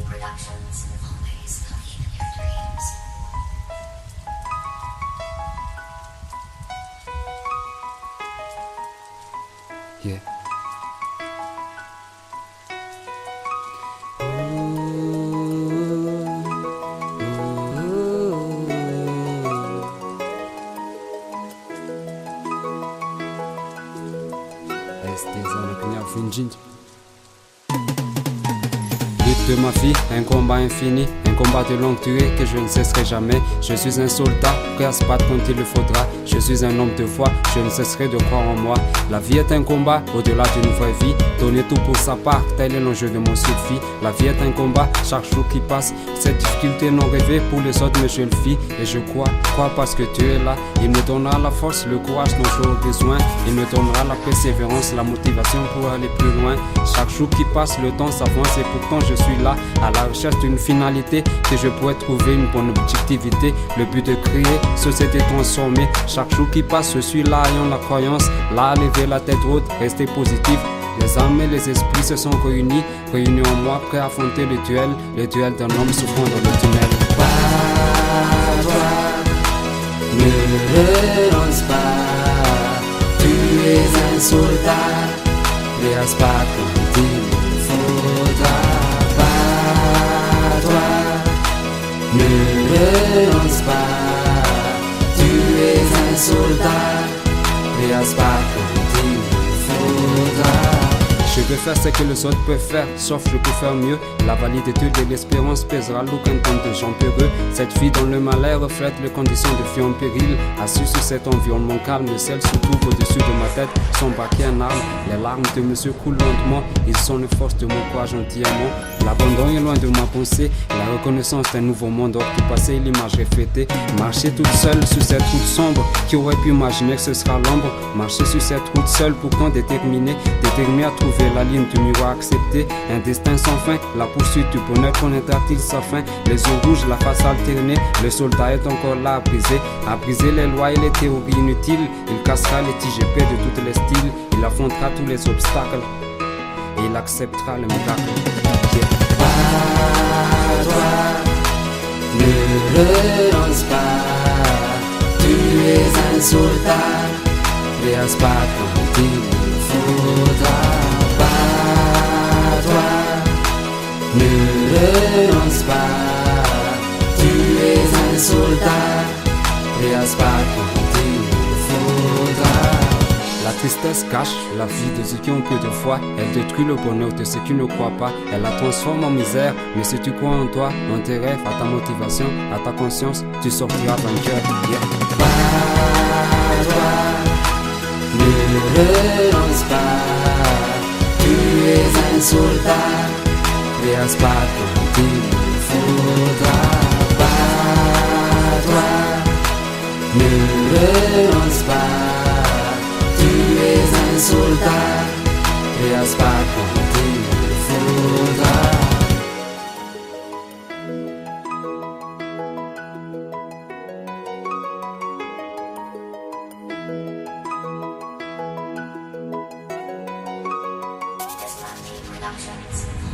Productions, always looking in your dreams. Yeah. But de ma vie, un combat infini, un combat de longue durée que je ne cesserai jamais. Je suis un soldat, prêt à se battre quand il le faudra. Je suis un homme de foi, je ne cesserai de croire en moi. La vie est un combat, au-delà d'une vraie vie. Donner tout pour sa part, tel est l'enjeu de mon sulfi. La vie est un combat, chaque jour qui passe. Cette difficulté non rêvée pour les autres, mais je le fis. Et je crois parce que tu es là. Il me donnera la force, le courage dont j'aurai besoin. Il me donnera la persévérance, la motivation pour aller plus loin. Chaque jour qui passe, le temps s'avance et pourtant je suis là, à la recherche d'une finalité, que je pourrais trouver une bonne objectivité. Le but de créer, société transformée. Chaque jour qui passe, je suis là, ayant la croyance, là, à lever la tête haute, rester positif. Les âmes et les esprits se sont réunis en moi, prêts à affronter le duel d'un homme souffrant dans le tunnel. Pas toi, ne renonce pas, tu es un soldat, reste pas quand il faudra. Pas toi, ne renonce pas, tu es un soldat, reste pas quand il faudra. Je peux faire ce que les autres peuvent faire, sauf je peux faire mieux. La validité de l'espérance pèsera lourd qu'un temps de gens peureux. Cette vie dans le malheur reflète les conditions de vie en péril. Assis sur cet environnement calme, le ciel se trouve au-dessus de ma tête, son braquet en armes. Les larmes de monsieur coulent lentement, ils sont les forces de mon courage entièrement. L'abandon est loin de ma pensée, la reconnaissance d'un nouveau monde hors du passé, l'image reflétée. Marcher toute seule sur cette route sombre, qui aurait pu imaginer que ce sera l'ombre. Marcher sur cette route seule, pourtant déterminé à trouver la ligne du miroir accepté. Un destin sans fin, la poursuite du bonheur connaîtra-t-il sa fin? Les yeux rouges, la face alternée, le soldat est encore là à briser les lois et les théories inutiles. Il cassera les tiges épais de tous les styles, il affrontera tous les obstacles et il acceptera le miracle. Pas toi, ne renonce pas, tu es un soldat, reste pas quand il faudra. Pas toi, ne renonce pas, tu es un soldat, reste pas quand il faudra. La tristesse cache la vie de ceux qui ont peu de foi. Elle détruit le bonheur de ceux qui ne croient pas. Elle la transforme en misère. Mais si tu crois en toi, en tes rêves, à ta motivation, à ta conscience, tu sortiras vainqueur. Yeah. Pas toi, ne renonce pas, tu es un soldat, reste pas quand il faudra. Pas toi, ne renonce pas, tu es un soldat, reste pas quand il faudra. Productions.